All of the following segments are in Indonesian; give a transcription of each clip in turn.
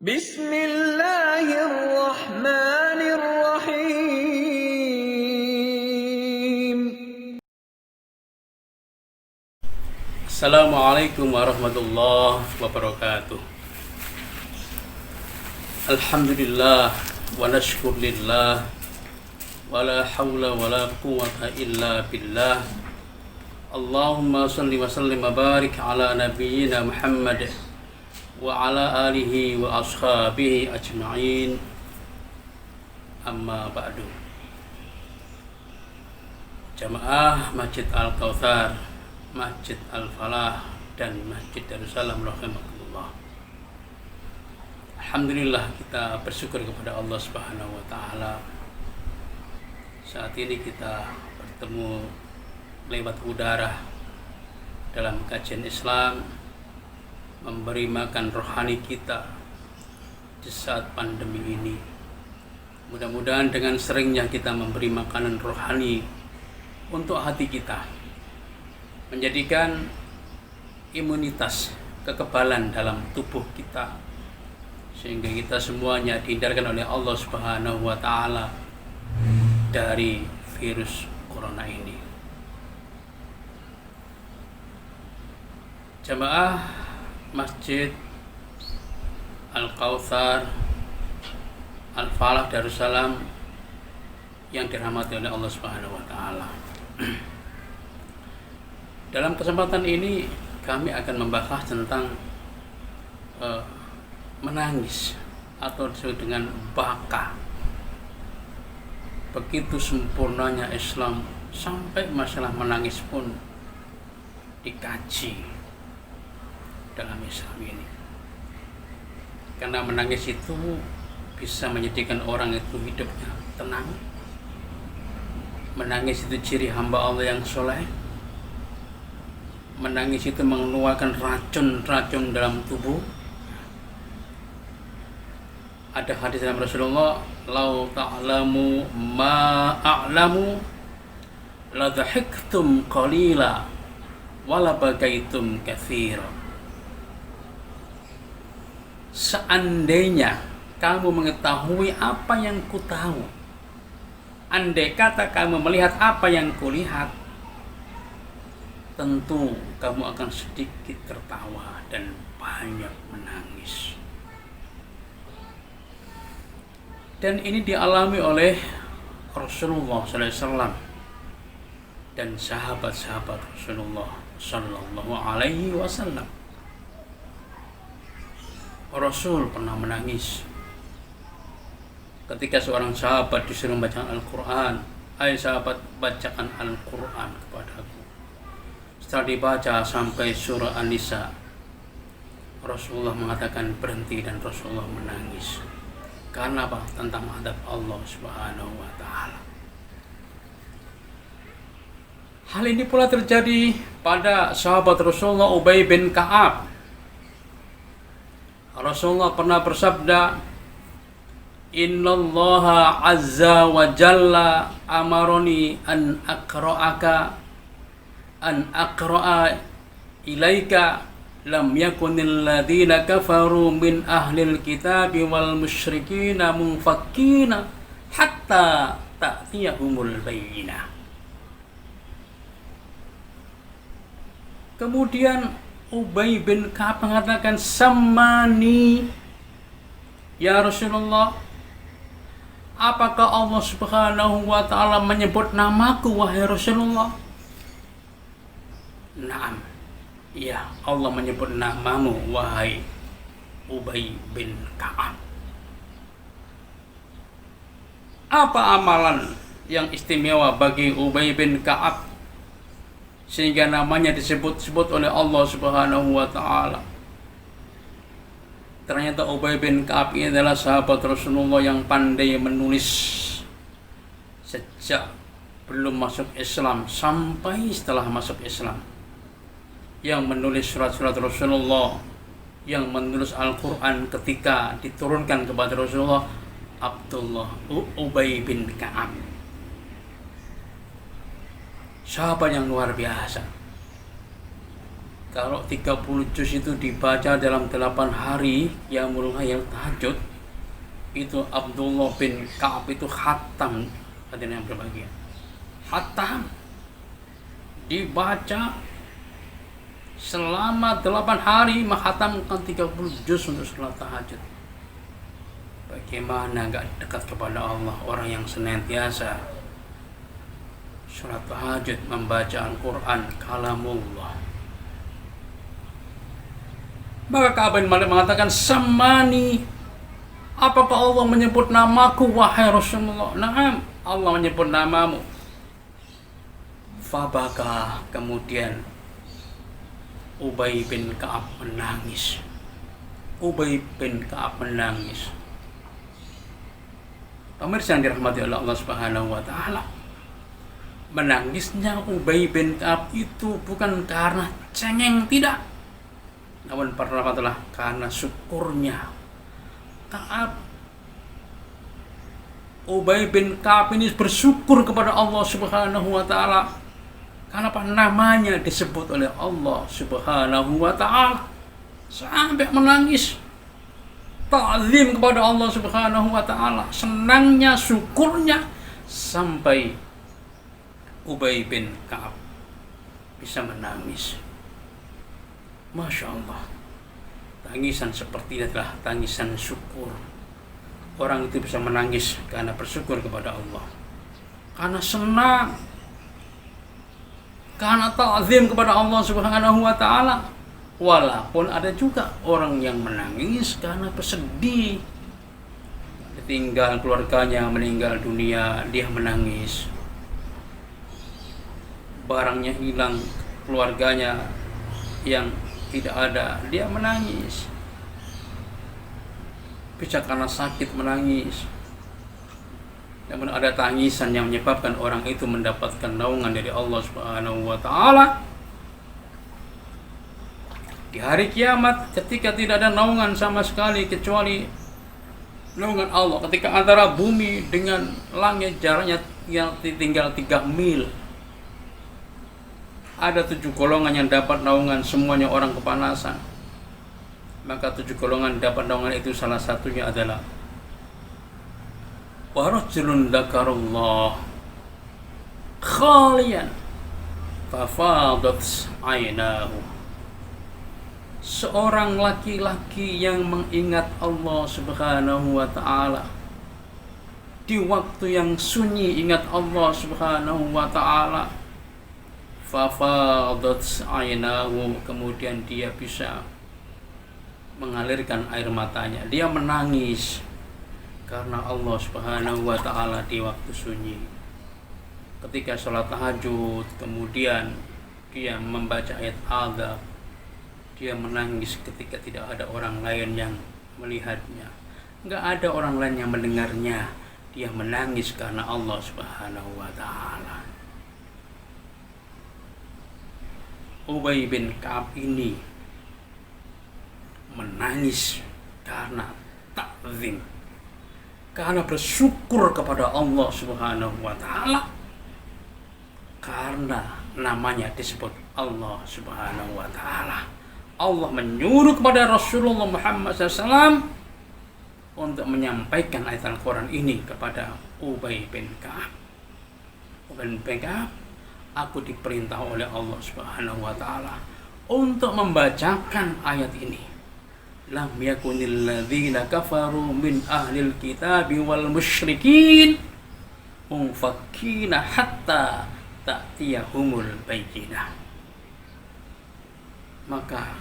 Bismillahirrahmanirrahim. Assalamualaikum warahmatullahi wabarakatuh. Alhamdulillah wa nashkurillah wa la hawla wa la quwwata illa billah. Allahumma salli wa sallim wa barik ala nabiyyina Muhammad wa ala alihi wa ashabihi ajma'in. Amma ba'du. Jamaah Masjid Al-Kautsar, Masjid Al-Falah dan Masjid Darussalam rahimakumullah. Alhamdulillah, kita bersyukur kepada Allah Subhanahu wa taala. Saat ini kita bertemu lewat udara dalam kajian Islam, memberi makan rohani kita di saat pandemi ini. Mudah-mudahan dengan seringnya kita memberi makanan rohani untuk hati kita, menjadikan imunitas, kekebalan dalam tubuh kita, sehingga kita semuanya dihindarkan oleh Allah Subhanahu wa taala dari virus corona ini. Jamaah Masjid Al-Kautsar Al-Falah Darussalam yang dirahmati oleh Allah Subhanahu wa taala. Dalam kesempatan ini kami akan membahas tentang menangis atau disebut dengan baka. Begitu sempurnanya Islam sampai masalah menangis pun dikaji dalam Islam ini. Karena menangis itu bisa menjadikan orang itu hidupnya tenang. Menangis itu ciri hamba Allah yang soleh. Menangis itu mengeluarkan racun-racun dalam tubuh. Ada hadis dalam Rasulullah, "Lau ta'lamu ma a'lamu la dhahiktum qalila wa la bakaitum katsira." Seandainya kamu mengetahui apa yang ku tahu, andai kata kamu melihat apa yang kulihat, tentu kamu akan sedikit tertawa dan banyak menangis. Dan ini dialami oleh Rasulullah SAW dan sahabat-sahabat Rasulullah SAW. Rasul pernah menangis ketika seorang sahabat disuruh membaca Al-Quran. "Hai sahabat, bacakan Al-Quran kepadaku." Setelah dibaca sampai surah An-Nisa, Rasulullah mengatakan berhenti dan Rasulullah menangis. Karena apa? Tentang adab Allah Subhanahu wa taala. Hal ini pula terjadi pada sahabat Rasulullah Ubay bin Ka'ab. Rasulullah pernah bersabda, "Innallaha azza wa jalla amaroni an aqra'a ilaika lam yakunil ladina kafaru min ahlil kitabi wal musyrikina munfakkina hatta ta'tiyahumul bayyinah." Kemudian Ubay bin Ka'ab mengatakan, "Sammani ya Rasulullah, apakah Allah Subhanahu wa taala menyebut namaku wahai Rasulullah?" "Na'am, iya, Allah menyebut namamu wahai Ubay bin Ka'ab." Apa amalan yang istimewa bagi Ubay bin Ka'ab sehingga namanya disebut-sebut oleh Allah Subhanahu wa taala? Ternyata Ubay bin Ka'ab ini adalah sahabat Rasulullah yang pandai menulis sejak belum masuk Islam sampai setelah masuk Islam. Yang menulis surat-surat Rasulullah, yang menulis Al-Quran ketika diturunkan kepada Rasulullah, Ubay bin Ka'ab. Sahabat yang luar biasa. Kalau 30 juz itu dibaca dalam 8 hari Qiyamul Lail tahajud, itu Abdullah bin Ka'ab itu khatam, hadirin yang berbahagia. Khatam dibaca selama 8 hari, menghatamkan 30 juz untuk sholat tahajud. Bagaimana enggak dekat kepada Allah orang yang senantiasa sholat tahajud, membaca Al-Quran, kalamullah. Maka Ka'ab bin Malik mengatakan, "Samani, apakah Allah menyebut namaku wahai Rasulullah?" "Na'am, Allah menyebut namamu." Fabaka, kemudian Ubay bin Ka'ab menangis. Ubay bin Ka'ab menangis. Pemirsa yang dirahmati oleh Allah Subhanahu wa taala, menangisnya Ubay bin Ka'ab itu bukan karena cengeng, tidak. Namun pertama adalah karena syukurnya. Ka'ab, Ubay bin Ka'ab ini bersyukur kepada Allah Subhanahu wa taala. Kenapa namanya disebut oleh Allah Subhanahu wa taala, sampai menangis. Ta'zim kepada Allah Subhanahu wa taala, senangnya, syukurnya, sampai Ubay bin Ka'ab bisa menangis. Masya Allah, tangisan seperti ini adalah tangisan syukur. Orang itu bisa menangis karena bersyukur kepada Allah, karena senang, karena ta'zim kepada Allah Subhanahu wa taala. Walaupun ada juga orang yang menangis karena bersedih, ditinggal keluarganya, meninggal dunia, dia menangis. Barangnya hilang, keluarganya yang tidak ada, dia menangis. Bisa karena sakit menangis. Namun ada tangisan yang menyebabkan orang itu mendapatkan naungan dari Allah Subhanahu wa taala di hari kiamat, ketika tidak ada naungan sama sekali kecuali naungan Allah. Ketika antara bumi dengan langit jaraknya yang tinggal 3 mil, ada 7 golongan yang dapat naungan, semuanya orang kepanasan. Maka 7 golongan dapat naungan itu, salah satunya adalah wa rajulun dzakarallah khalian fafadat aynahu. Seorang laki-laki yang mengingat Allah Subhanahu wa taala di waktu yang sunyi, ingat Allah Subhanahu wa taala, fafadat aynahu, kemudian dia bisa mengalirkan air matanya, dia menangis karena Allah Subhanahu wa taala di waktu sunyi. Ketika sholat tahajud, kemudian dia membaca ayat Al-Adab, dia menangis ketika tidak ada orang lain yang melihatnya, nggak ada orang lain yang mendengarnya, dia menangis karena Allah Subhanahu wa taala. Ubay bin Ka'ab ini menangis karena ta'zim, karena bersyukur kepada Allah Subhanahu wa taala, karena namanya disebut Allah Subhanahu wa taala. Allah menyuruh kepada Rasulullah Muhammad SAW untuk menyampaikan ayat Al-Quran ini kepada Ubay bin Ka'ab. Ubay bin Ka'ab, aku diperintah oleh Allah Subhanahu wa taala untuk membacakan ayat ini. Lam yakunil ladzina kafaru min ahlil kitabi wal musyrikin munfakkina hatta ta'tiyahumul bayyinah. Maka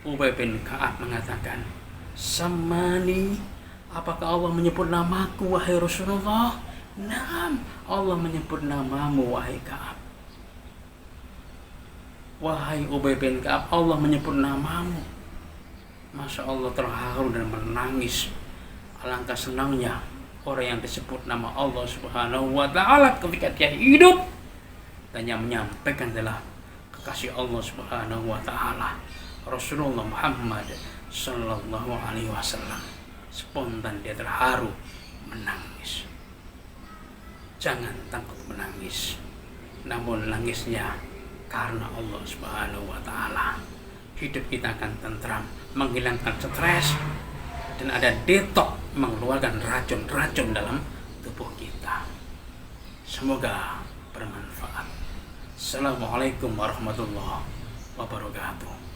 Ubay bin Ka'ab mengatakan, "Samani, apakah Allah menyebut namaku wahai Rasulullah?" "Naam, Allah menyebut namamu wahai Ka'ab." Wahai Ubay bin Ka'ab, Allah menyebut namamu. Masya Allah, terharu dan menangis. Alangkah senangnya orang yang disebut nama Allah Subhanahu wa taala ketika dia hidup dan yang menyampaikan adalah kekasih Allah Subhanahu wa taala, Rasulullah Muhammad sallallahu alaihi wasallam. Spontan dia terharu, menangis. Jangan takut menangis, namun nangisnya karena Allah Subhanahu wa taala. Hidup kita akan tentram, menghilangkan stres, dan ada detox, mengeluarkan racun-racun dalam tubuh kita. Semoga bermanfaat. Assalamualaikum warahmatullahi wabarakatuh.